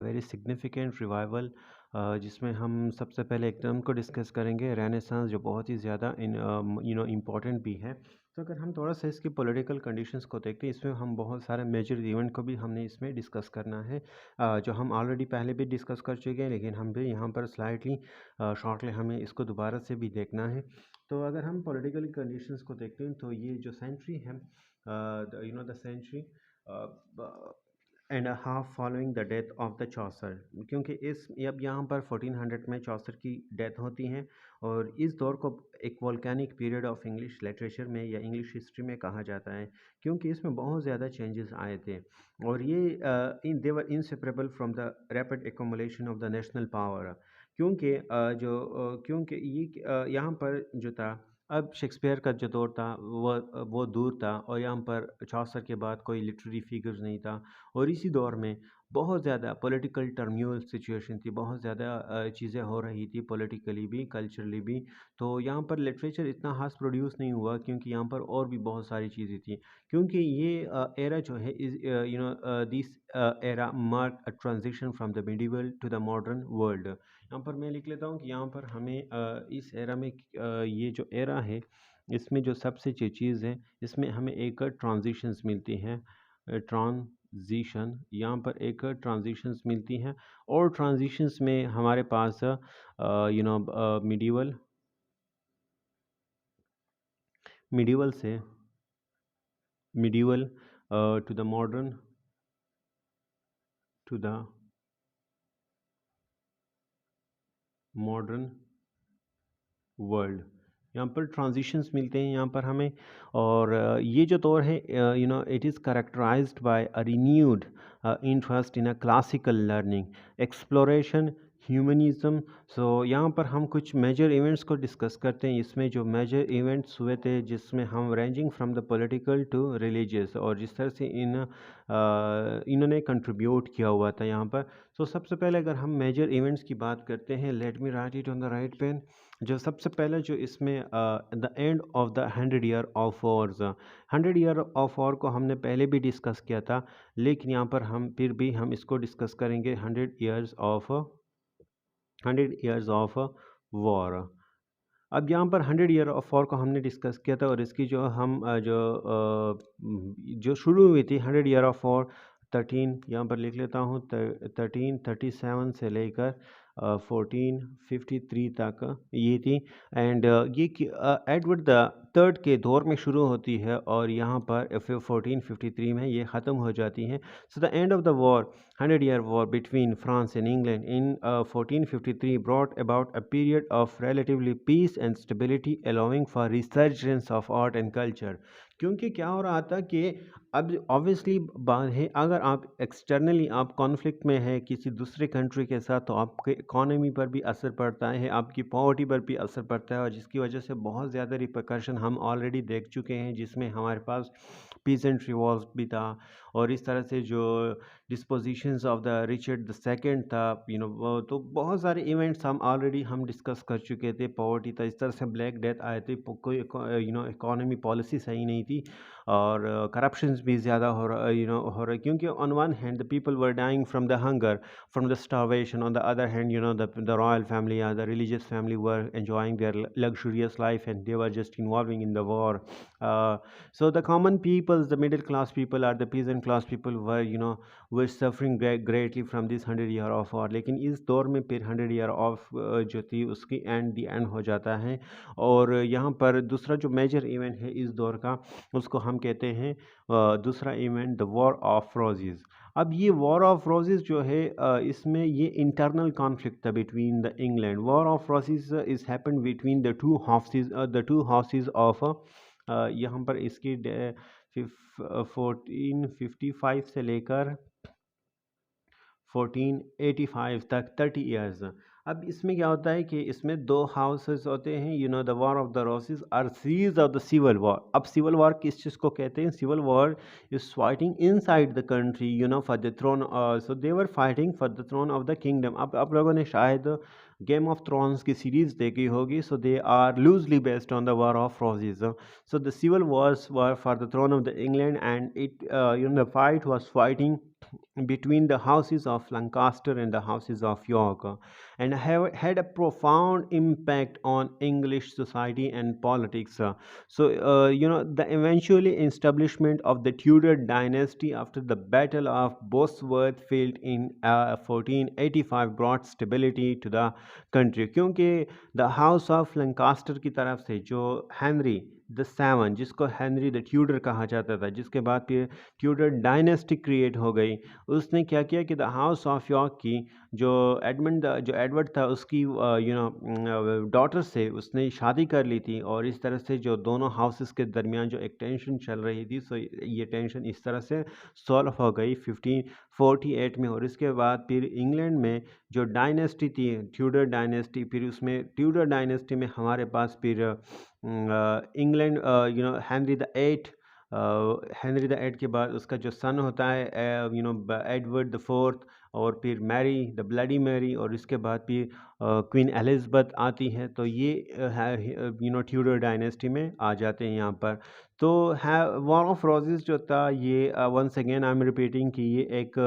Very significant revival, जिसमें हम सबसे पहले एक टर्म को डिस्कस करेंगे, रेनेसांस, जो बहुत ही ज़्यादा इम्पॉर्टेंट भी है। तो अगर हम थोड़ा सा इसकी पॉलिटिकल कंडीशंस को देखते हैं, इसमें हम बहुत सारे मेजर इवेंट को भी हमने इसमें डिस्कस करना है, जो हम ऑलरेडी पहले भी डिस्कस कर चुके हैं, लेकिन हम भी यहाँ पर स्लाइटली शॉर्टली हमें इसको दोबारा से भी देखना है। तो अगर हम पॉलिटिकल कंडीशंस को देखते हैं, तो ये जो सेंचुरी है, the century and half following the death of the Chaucer, क्योंकि इस अब यहाँ पर 1400 में चौसर की डेथ होती है, और इस दौर को एक volcanic period of English literature में या इंग्लिश हिस्ट्री में कहा जाता है, क्योंकि इसमें बहुत ज़्यादा चेंजेस आए थे, और ये they were inseparable from the rapid accumulation of the national power, क्योंकि ये यहाँ पर जो था, अब शेक्सपियर का जो दौर था वो दूर था, और यहाँ पर चौसर के बाद कोई लिटरेरी फिगर्स नहीं था, और इसी दौर में बहुत ज़्यादा पॉलिटिकल टर्म्यूल सिचुएशन थी, बहुत ज़्यादा चीज़ें हो रही थी, पॉलिटिकली भी, कल्चरली भी। तो यहाँ पर लिटरेचर इतना खास प्रोड्यूस नहीं हुआ, क्योंकि यहाँ पर और भी बहुत सारी चीज़ें थी, क्योंकि ये एरा जो है, इस this era mark a transition from the medieval to the modern world. यहाँ पर मैं लिख लेता हूँ कि यहाँ पर हमें इस एरा में ये जो एरा है, इसमें जो सबसे जो चीज़ है, इसमें हमें एक ट्रांजिशंस मिलती हैं, ट्रांजिशन, यहाँ पर एक ट्रांजिशंस मिलती हैं, और ट्रांजिशंस में हमारे पास मिडिवल मिडिवल से medieval to the modern to the modern world, यहाँ पर ट्रांजिशंस मिलते हैं यहाँ पर हमें। और ये जो दौर है, it is characterised by a renewed interest in a classical learning, exploration, humanism. So यहाँ पर हम कुछ मेजर इवेंट्स को डिस्कस करते हैं, इसमें जो मेजर इवेंट्स हुए थे, जिसमें हम ranging from the political to religious, और जिस तरह से इन्होंने कंट्रीब्यूट किया हुआ था यहाँ पर। तो सबसे पहले अगर हम मेजर इवेंट्स की बात करते हैं, let me write it on the right pen. जो सबसे पहले जो इसमें the end of the 100 year of wars, 100 year of war को हमने पहले भी डिस्कस किया था, लेकिन यहाँ पर हम फिर भी हम इसको डिस्कस करेंगे, 100 ईयर्स ऑफ वॉर। अब यहाँ पर 100 ईयर ऑफ वॉर को हमने डिस्कस किया था, और इसकी जो हम जो शुरू हुई थी 100 ईयर ऑफ वॉर, 13, यहाँ पर लिख लेता हूँ, 1337 से लेकर 1453 तक ये थी। एंड ये एडवर्ड द थर्ड के दौर में शुरू होती है, और यहाँ पर 1453 में ये ख़त्म हो जाती हैं। So the end of the war, 100 year war between France and England in 1453 brought about a period of relatively peace and stability, allowing for resurgence of art and culture। क्योंकि क्या हो रहा था कि अब ऑब्वियसली बात है, अगर आप एक्सटर्नली आप कॉन्फ्लिक्ट में है किसी दूसरे कंट्री के साथ, तो आपके इकोनॉमी पर भी असर पड़ता है, आपकी पॉवर्टी पर भी असर पड़ता है, और जिसकी वजह से बहुत ज़्यादा रिpercussion हम ऑलरेडी देख चुके हैं, जिसमें हमारे पास पीसेंट रिवॉल्ट भी था, और इस तरह से जो dispositions of the Richard the second था, तो बहुत सारे इवेंट्स हम डिस्कस कर चुके थे। पॉवर्टी था, इस तरह से ब्लैक डेथ आए थे, कोई इकोनॉमी पॉलिसी सही नहीं थी, और करप्शंस भी ज़्यादा हो रहा, क्योंकि on one hand the people were dying from the hunger, from the starvation, on the other hand the royal family या the religious family were enjoying their luxurious life, and they were just involving in the war. So the common peoples, the middle class people or the peasant class people were suffering greatly from this 100 year of war। लेकिन इस दौर में फिर 100 year of जो थी उसकी and हो जाता है। और यहाँ पर दूसरा जो मेजर इवेंट है इस दौर का, उसको हम कहते हैं दूसरा event the war of roses. अब ये वॉर ऑफ रोजेस जो है, इसमें ये इंटरनल कॉन्फ्लिक्ट था between the England. War of roses is happened between the two houses of, यहाँ पर इसकी 1455 से लेकर 1485 तक 30 ईयर्स। अब इसमें क्या होता है कि इसमें दो हाउसेस होते हैं, the war of the roses और series of the civil war. अब सिविल वॉर किस चीज़ को कहते हैं? Civil war is fighting inside the country, for the throne, so they were fighting for the throne of the kingdom. अब आप लोगों ने शायद गेम ऑफ थ्रोन्स की सीरीज देखी होगी, so they are loosely based on the war of roses. So the civil wars were for the throne of the England, and the fight was fighting between the houses of Lancaster and the houses of York, and had a profound impact on English society and politics. The eventually establishment of the Tudor dynasty after the Battle of Bosworth Field in 1485 brought stability to the country, क्योंकि the house of Lancaster की तरफ से जो Henry the seven, जिसको Henry the Tudor कहा जाता था, जिसके बाद फिर ट्यूडर डायनेस्टी क्रिएट हो गई, उसने क्या किया कि द हाउस ऑफ यॉर्क की जो जो एडवर्ड था उसकी डॉटर से उसने शादी कर ली थी, और इस तरह से जो दोनों हाउसेस के दरमियान जो एक टेंशन चल रही थी, सो ये टेंशन इस तरह से सॉल्व हो गई 1548 में। और इसके बाद फिर इंग्लैंड में जो डायनेस्टी थी ट्यूडर डायनेस्टी, फिर उसमें ट्यूडर डायनेस्टी में हमारे पास फिर इंग्लैंड, हेनरी द एट के बाद उसका जो सन होता है एडवर्ड द फोर्थ, और फिर मैरी द ब्लडी मैरी, और इसके बाद फिर क्वीन एलिज़ाबेथ आती है। तो ये ट्यूडर डायनेस्टी में आ जाते हैं यहाँ पर। तो है वॉर ऑफ रोजेस जो था, ये once again I am repeating कि ये एक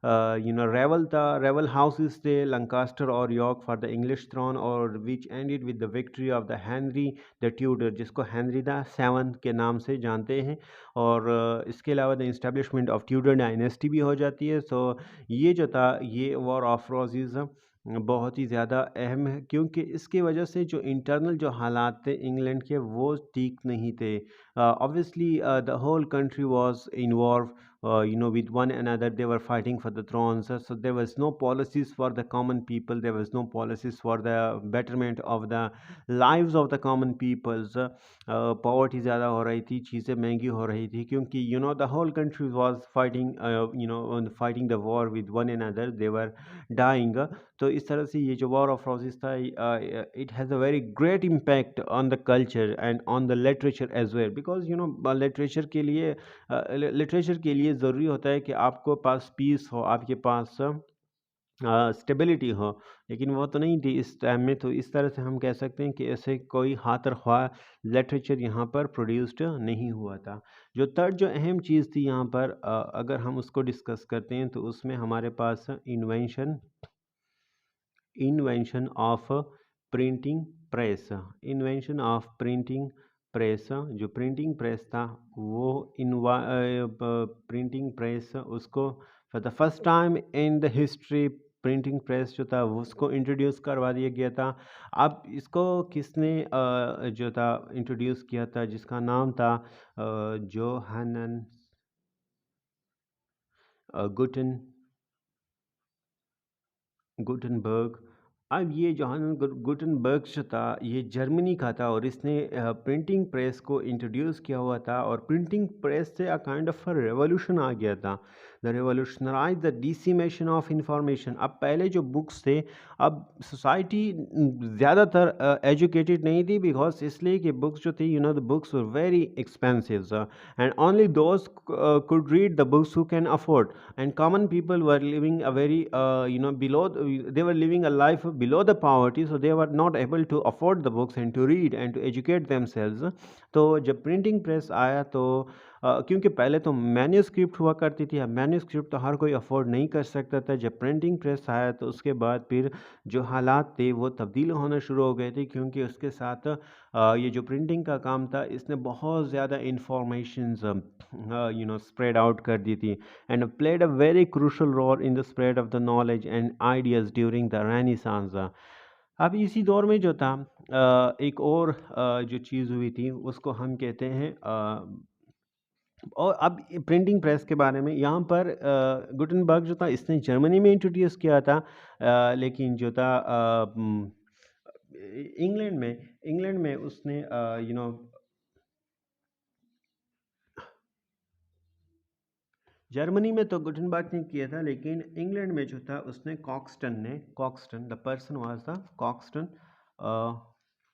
रेवल था, रेवल हाउसेस थे लंकास्टर और York for the English throne, और which ended with the victory of the Henry the Tudor, जिसको हेनरी द सेवन के नाम से जानते हैं। और इसके अलावा the establishment of Tudor dynasty भी हो जाती है। सो ये जो था, ये वॉर ऑफ रोजेस बहुत ही ज़्यादा अहम है, क्योंकि इसकी वजह से जो इंटरनल जो हालात थे इंग्लैंड के, वो ठीक नहीं थे। Obviously the whole country was involved, with one another. They were fighting for the thrones. So there was no policies for the common people. There was no policies for the betterment of the lives of the common peoples. Poverty ज़्यादा हो रही थी, चीज़ें महंगी हो रही थी, क्योंकि the whole country was fighting fighting the war with one another, they were dying. तो इस तरह से ये जो वॉर ऑफ रोजेस था, it has a very great impact on the culture and on the literature as well, because literature के लिए ज़रूरी होता है कि आपको पास पीस हो, आपके पास स्टेबिलिटी हो, लेकिन वो तो नहीं थी इस टाइम में। तो इस तरह से हम कह सकते हैं कि ऐसे कोई हाथर ख्वाह लिटरेचर यहाँ पर प्रोड्यूस्ड नहीं हुआ था। जो थर्ड जो अहम चीज़ थी यहाँ पर, अगर हम उसको डिस्कस करते हैं, तो उसमें हमारे पास invention of printing press. Invention of printing press, जो प्रिंटिंग प्रेस था, वो प्रिंटिंग प्रेस उसको for the first time in the history, printing press जो था वो उसको इंट्रोड्यूस करवा दिया गया था। अब इसको किसने जो था इंट्रोड्यूस किया था, जिसका नाम था जोहानन गुटन गुटनबर्ग। अब ये जोहान गुटनबर्ग जो था, ये जर्मनी का था, और इसने प्रिंटिंग प्रेस को इंट्रोड्यूस किया हुआ था, और प्रिंटिंग प्रेस से अ काइंड ऑफ रेवोल्यूशन आ गया था। The revolutionise the decimation of information. अब पहले जो बुक्स थे, अब सोसाइटी ज़्यादातर एजुकेटेड नहीं थी, बिकॉज इसलिए कि बुक्स जो थी, the books were very expensive, and only those could read the books who can afford, and common people were living a very below they were living a life below the poverty, so they were not able to afford the books and to read and to educate themselves. तो जब printing press आया, तो क्योंकि पहले तो manuscript हुआ करती थी, अब मैन्यूस्क्रिप्ट तो हर कोई अफोर्ड नहीं कर सकता था। जब प्रिंटिंग प्रेस आया, तो उसके बाद फिर जो हालात थे वो तब्दील होना शुरू हो गए थे, क्योंकि उसके साथ ये जो प्रिंटिंग का काम था, इसने बहुत ज़्यादा इंफॉर्मेशंस स्प्रेड आउट कर दी थी, and played a very crucial role in the spread of the knowledge and ideas during the Renaissance. अब इसी दौर में जो था, एक और जो चीज़ हुई थी, उसको हम कहते हैं और अब प्रिंटिंग प्रेस के बारे में यहाँ पर गुटनबर्ग जो था, इसने जर्मनी में इंट्रोड्यूस किया था, लेकिन जो था इंग्लैंड में उसने जर्मनी में तो गुटनबर्ग ने किया था, लेकिन इंग्लैंड में जो था उसने Caxton, the person was the Caxton.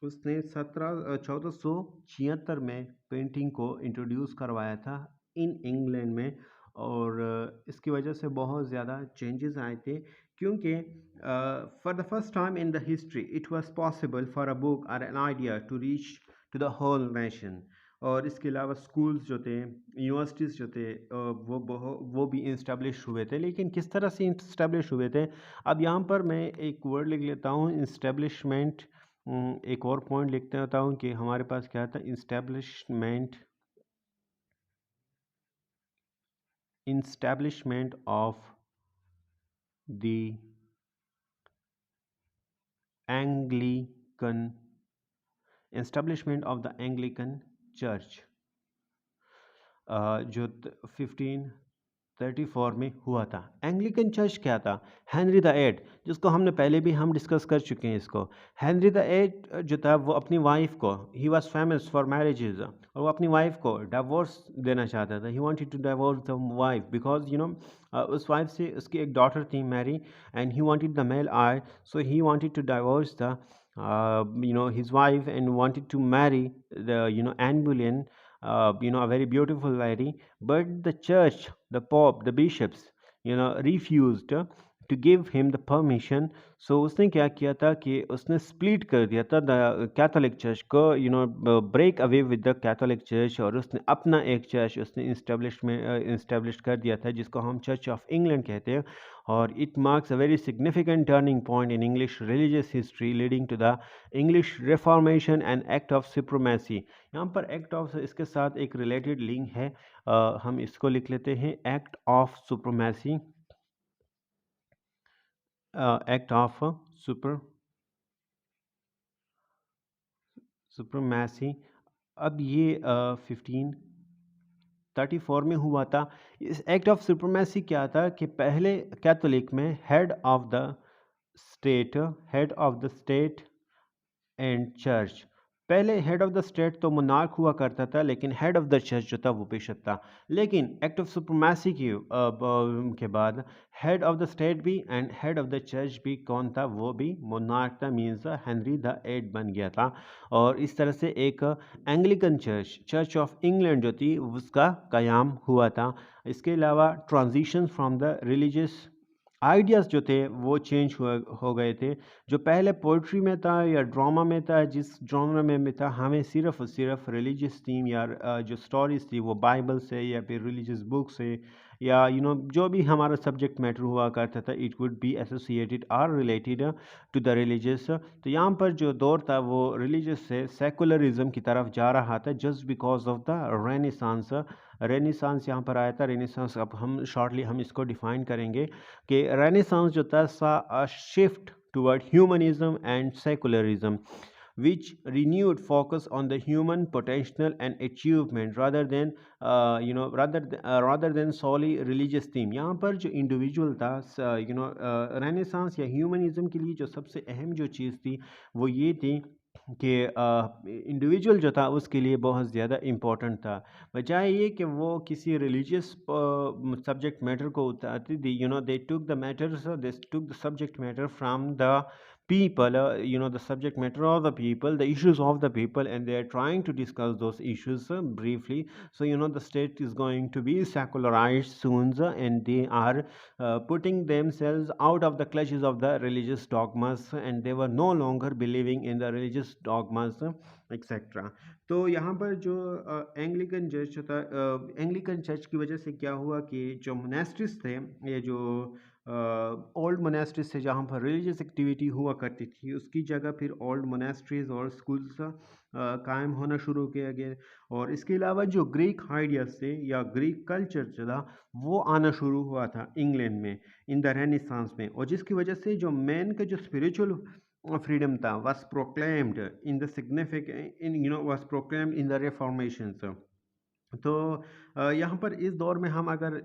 उसने 1476 में पेंटिंग को इंट्रोड्यूस करवाया था इन इंग्लैंड में। और इसकी वजह से बहुत ज़्यादा चेंजेस आए थे, क्योंकि for the first time in the history it was possible for a book और an idea to reach to the whole nation. और इसके अलावा स्कूल्स जो थे, यूनिवर्सिटीज़ जो थे, वो भी इंस्टेब्लिश हुए थे। लेकिन किस तरह से इंस्टेब्लिश हुए थे, अब यहाँ पर मैं एक वर्ड लिख लेता हूँ, इंस्टेब्लिशमेंट। एक और पॉइंट लिखते रहता हूँ कि हमारे पास क्या था, establishment of the Anglican Anglican church, जो 1534 में हुआ था। एंग्लिकन चर्च क्या था? हेनरी द एट, जिसको हमने पहले भी हम डिस्कस कर चुके हैं इसको। हेनरी द एट जो था वो अपनी वाइफ को, he was famous for marriages, और वो अपनी वाइफ को डिवोर्स देना चाहता था। He wanted to divorce the wife because उस वाइफ से उसकी एक डॉटर थी Mary, and he wanted the male heir, so he wanted to divorce the his wife, and wanted to marry the Anne Boleyn, a very beautiful lady. But the church, the pope, the bishops, refused to give him the permission. So उसने क्या किया था कि उसने split कर दिया था the Catholic church को, break away with the Catholic church, और उसने अपना एक चर्च उसने इंस्टेब्लिश कर दिया था, जिसको हम चर्च ऑफ इंग्लैंड कहते हैं। और it marks a very significant turning point in English religious history, leading to the English Reformation and act of supremacy. यहाँ पर एक्ट ऑफ, इसके साथ एक रिलेटेड लिंक है, हम इसको लिख लेते हैं, act of supremacy, act of supremacy. अब ये 1534 में हुआ था। इस एक्ट ऑफ सुप्रीमेसी क्या था कि पहले कैथोलिक में head of the state and church, पहले हेड ऑफ द स्टेट तो मोनार्क हुआ करता था, लेकिन हेड ऑफ द चर्च जो था वो बिशप था। लेकिन एक्ट ऑफ सुप्रीमेसी के बाद हेड ऑफ द स्टेट भी and head of the church भी कौन था? वो भी मोनार्क था, मीन्स हेनरी द एट बन गया था। और इस तरह से एक एंग्लिकन चर्च ऑफ इंग्लैंड जो थी उसका कयाम हुआ था। इसके अलावा transition from the religious ideas जो थे वो चेंज हो गए थे। जो पहले पोइट्री में था या ड्रामा में था, जिस ड्रामा में था, हमें सिर्फ और सिर्फ रिलीजियस थीम या जो स्टोरीज थी वो बाइबल से या फिर रिलीजियस बुक से, या जो भी हमारा सब्जेक्ट मैटर हुआ करता था, इट वुड बी एसोसिएटेड और रिलेटेड टू द रिलीजियस। तो यहाँ पर जो दौर था वो रिलीजियस से सेकुलरिज्म की तरफ जा रहा था, just because of the renaissance यहाँ पर आया था। रेनेसांस, अब हम शॉर्टली हम इसको डिफाइन करेंगे कि रेनेसांस जो था सा shift toward humanism and secularism, which renewed focus on the human potential and achievement rather than solely religious theme। यहाँ पर जो इंडिविजुअल था, रेनेसांस या ह्यूमनिज्म के लिए जो सबसे अहम जो चीज़ थी वो ये थी कि इंडिविजुअल जो था उसके लिए बहुत ज़्यादा इम्पोर्टेंट था, बजाय ये कि वो किसी रिलीजियस सब्जेक्ट मैटर को उतारती थी। They took the subject matter from the people, the subject matter of the people, the issues of the people, and they are trying to discuss those issues briefly. So the state is going to be secularized soon, and they are putting themselves out of the clutches of the religious dogmas, and they were no longer believing in the religious dogmas, etc. तो यहाँ पर जो Anglican church था, Anglican church की वजह से क्या हुआ कि जो मोनेस्ट्रीज थे, ये जो ओल्ड मोनेस्ट्रीज से जहाँ पर रिलीजियस एक्टिविटी हुआ करती थी, उसकी जगह फिर ओल्ड मोनेस्ट्रीज और स्कूल्स कायम होना शुरू किया गया। और इसके अलावा जो ग्रीक आइडियाज थे या ग्रीक कल्चर जो था वो आना शुरू हुआ था इंग्लैंड में इन द रेनेसांस में, और जिसकी वजह से जो मैन का जो स्पिरिचुअल फ्रीडम था was proclaimed in the significant in you know was proclaimed in the reformations। तो यहाँ पर इस दौर में हम अगर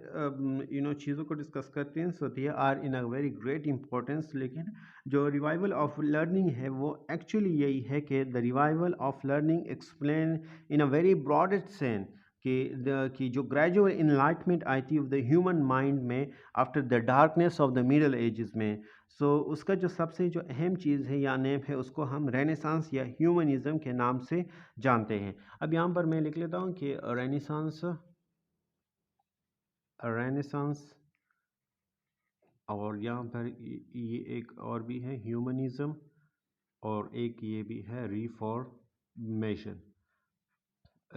चीज़ों को डिस्कस करते हैं, so they are in a very great importance. लेकिन जो रिवाइवल ऑफ लर्निंग है वो एक्चुअली यही है कि the revival of learning explain in a very broadest sense कि जो ग्रेजुअल इनलाइटमेंट आई थी ऑफ द ह्यूमन माइंड में after the darkness of the Middle edges में। सो उसका जो सबसे जो अहम चीज़ है या नेम है उसको हम रेनेसांस या ह्यूमनिज्म के नाम से जानते हैं। अब यहाँ पर मैं लिख लेता हूँ कि रेनेसांस, रेनेसांस, और यहाँ पर ये एक और भी है ह्यूमनिज्म, और एक ये भी है रिफॉर्मेशन,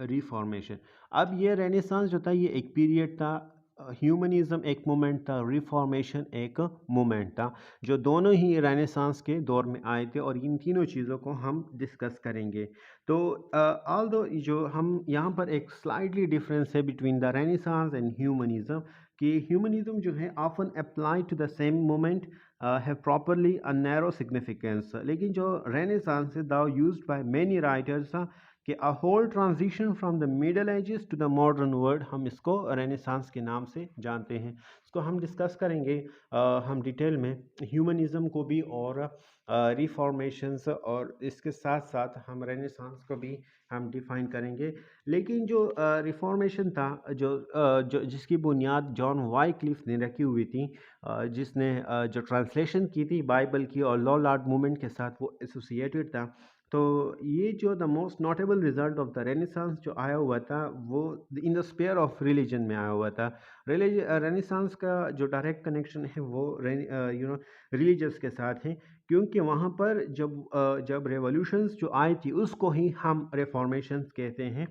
रिफॉर्मेशन। अब ये रेनेसांस जो था ये एक पीरियड था, ह्यूमनिज्म एक मोमेंट था, रिफॉर्मेशन एक मोमेंट था, जो दोनों ही रेनेसांस के दौर में आए थे, और इन तीनों चीज़ों को हम डिस्कस करेंगे। तो ऑल्दो जो हम यहाँ पर एक स्लाइटली डिफरेंस है between the Renaissance and humanism, कि ह्यूमनिज्म जो है often apply to the same moment have properly a narrow significance, लेकिन जो रेनेसांस है though used by many writers कि a whole transition from the Middle Ages to the modern world, हम इसको renaissance के नाम से जानते हैं। इसको हम डिस्कस करेंगे हम डिटेल में ह्यूमनिज्म को भी, और रिफॉर्मेशंस, और इसके साथ साथ हम रेनेसांस को भी हम डिफाइन करेंगे। लेकिन जो रिफॉर्मेशन था, जो जिसकी बुनियाद जॉन वाइक्लिफ ने रखी हुई थी, जिसने जो ट्रांसलेशन की थी बाइबल की और लॉ लॉर्ड मूवमेंट के साथ वो एसोसिएटेड था। तो ये जो the most notable result of the renaissance जो आया हुआ था वो in the sphere of religion में आया हुआ था। रेनेसांस का जो डायरेक्ट कनेक्शन है वो रिलीजियस के साथ है, क्योंकि वहाँ पर जब रेवोल्यूशंस जो आई थी उसको ही हम रिफॉर्मेशंस कहते हैं।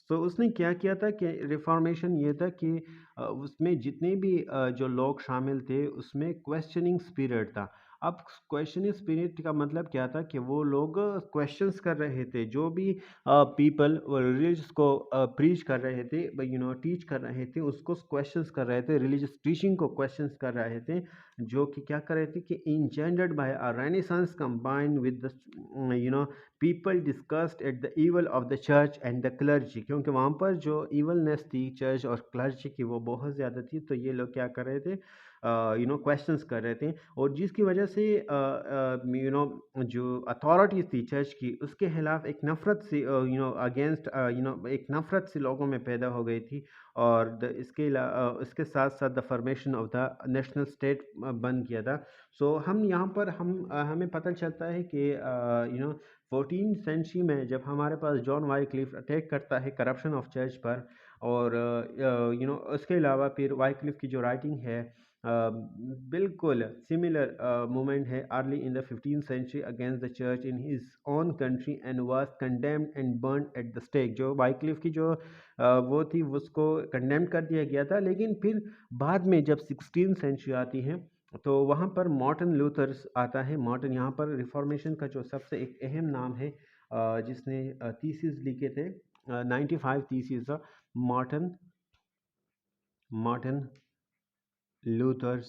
तो उसने क्या किया था कि रिफॉर्मेशन ये था कि उसमें जितने भी जो लोग शामिल थे उसमें क्वेश्चनिंग स्पिरिट था। अब क्वेश्चनिंग स्पिरिट का मतलब क्या था कि वो लोग क्वेश्चंस कर रहे थे, जो भी पीपल रिलीजियस को प्रीच कर रहे थे, टीच कर रहे थे, उसको क्वेश्चंस कर रहे थे, रिलीजियस टीचिंग को क्वेश्चंस कर रहे थे, जो कि क्या कर रहे थे कि engendered by a renaissance combined with the people discussed at the evil of the church and the clergy, क्योंकि वहाँ पर जो ईवलनेस थी चर्च और क्लर्जी की वो बहुत ज़्यादा थी, तो ये लोग क्या कर रहे थे, क्वेश्चंस कर रहे थे, और जिसकी वजह से जो अथॉरिटीज़ थी चर्च की उसके खिलाफ एक नफ़रत से अगेंस्ट एक नफ़रत से लोगों में पैदा हो गई थी। और इसके साथ साथ the formation of the national state बन किया था। सो हम यहाँ पर हमें पता चलता है कि 14 सेंचुरी में जब हमारे पास जॉन वाइक्लिफ अटैक करता है करप्शन ऑफ चर्च पर, और उसके अलावा फिर वाइक्लिफ की जो राइटिंग है बिल्कुल सिमिलर मूवमेंट है early in the 15th century against the church in his own country and was condemned and burn at the stake. जो वाइक्लिफ की जो वो थी उसको कंडेम कर दिया गया था, लेकिन फिर बाद में जब 16th सेंचुरी आती है तो वहाँ पर मार्टिन लूथर आता है। मार्टिन यहाँ पर रिफॉर्मेशन का जो सबसे एक अहम नाम है, जिसने थीसिस लिखे थे 95 thesis, Martin Martin Luther's.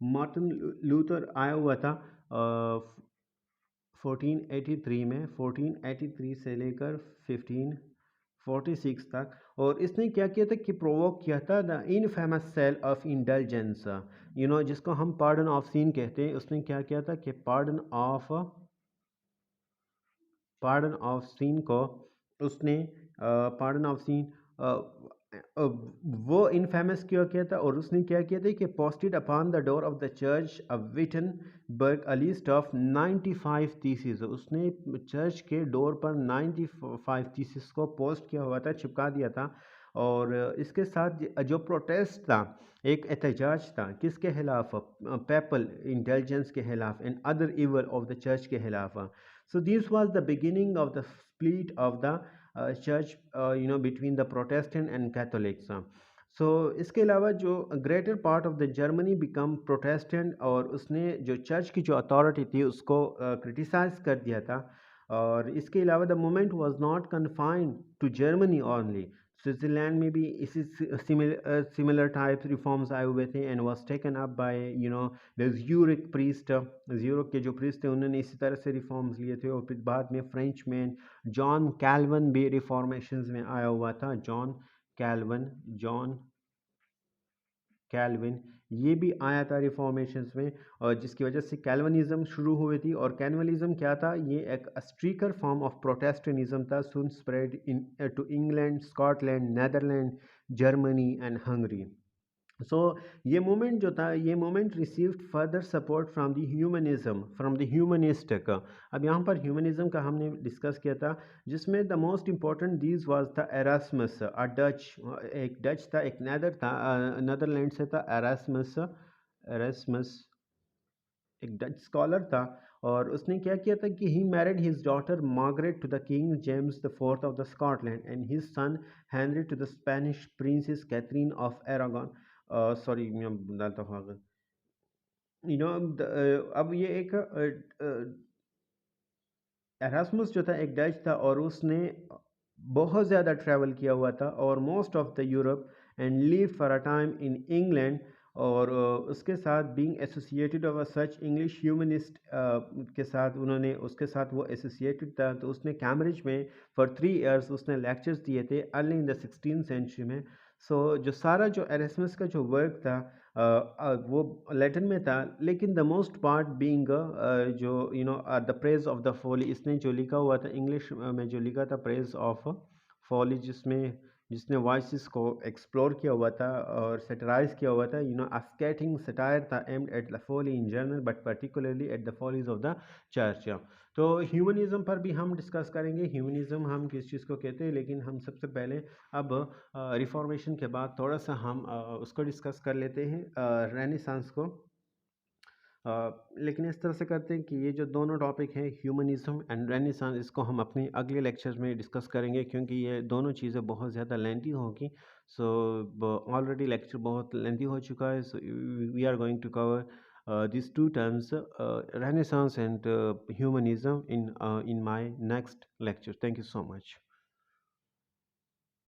Martin Luther आया हुआ था 1483 में, 1483 से लेकर 1546 तक, और इसने क्या किया था कि प्रोवोक किया था the infamous sale of indulgence, जिसको हम पार्डन ऑफ सीन कहते हैं। उसने क्या किया था कि पार्डन ऑफ सीन को उसने पार्डन ऑफ सीन वो इनफेमस क्यों किया था, और उसने क्या किया था कि posted upon the door of the church of Wittenberg a list of 95 thesis. उसने चर्च के डोर पर 95 थीसिस को पोस्ट किया हुआ था, चिपका दिया था। और इसके साथ जो प्रोटेस्ट था, एक एहतजाज था किसके खिलाफ, पेपल इंटेलिजेंस के खिलाफ and other evil of the church के खिलाफ। So this was the beginning of the split of the church between the Protestant and Catholics. So इसके अलावा जो greater part of the Germany became Protestant, और उसने जो चर्च की जो अथॉरिटी थी उसको क्रिटिसाइज कर दिया था। और इसके अलावा the movement was not confined to Germany only, Switzerland में भी इसी सिमिलर टाइप्स रिफॉर्म्स आए हुए थे, and was taken up by the Zurich priest. Zurich के जो प्रीस्ट थे उन्होंने इसी तरह से रिफॉर्म्स लिए थे। और फिर बाद में फ्रेंच मैन जॉन कैल्विन भी रिफॉर्मेशंस में आया हुआ था। जॉन कैल्विन, जॉन कैल्विन, ये भी आया था रिफॉर्मेशंस में, और जिसकी वजह से कैल्विनिज्म शुरू हुई थी। और कैल्विनिज्म क्या था, ये एक स्ट्रीकर फॉर्म ऑफ प्रोटेस्टेंटिज्म था, soon spread in to England, Scotland, Netherland, Germany and Hungary. So ये मूवमेंट जो था, ये movement received further support from the humanism, from the humanist का। अब यहाँ पर ह्यूमनिज्म का हमने डिस्कस किया था, जिसमें the most important these was था एरास्मस, अ डच, एक डच था, एक नेदर था, नेदरलैंड से था एरास्मस। एरास्मस एक डच स्कॉलर था, और उसने क्या किया था कि he married his daughter Margaret to the king James the fourth of the Scotland and his son Henry to the Spanish princess Catherine of Aragon. Sorry मैं डालता हूँ आगे। यू नो अब ये एक एरास्मुस जो था एक डच था, और उसने बहुत ज़्यादा ट्रैवल किया हुआ था, और most of the Europe, and live for a time in England. और उसके साथ being associated of such English humanist के साथ, उन्होंने उसके साथ वो एसोसिएटेड था, तो उसने कैम्ब्रिज में फॉर 3 इयर्स उसने लेक्चर्स दिए थे early in the 16th century में। सो जो सारा जो एरास्मस का जो वर्क था वो लैटिन में था, लेकिन द मोस्ट पार्ट बीइंग जो the praise of the folly, इसने जो लिखा हुआ था इंग्लिश में, जो लिखा था प्रेज ऑफ फॉली, जिसमें जिसने वॉइसेस को एक्सप्लोर किया हुआ था और सेटराइज किया हुआ था, अस्केटिंग सटायर था aimed at the folly in general but particularly at the follies of the church. तो ह्यूमनिज्म पर भी हम डिस्कस करेंगे, ह्यूमनिज्म हम किस चीज़ को कहते हैं, लेकिन हम सबसे पहले अब रिफॉर्मेशन के बाद थोड़ा सा हम उसको डिस्कस कर लेते हैं, रेनेसांस को। लेकिन इस तरह से करते हैं कि ये जो दोनों टॉपिक हैं, ह्यूमनिज्म एंड रेनेसांस, इसको हम अपने अगले लेक्चर्स में डिस्कस करेंगे, क्योंकि ये दोनों चीज़ें बहुत ज़्यादा लेंथी होगी। सो ऑलरेडी लेक्चर बहुत लेंथी हो चुका है, so we are going to cover these two terms, Renaissance and humanism, in my next lecture. Thank you so much.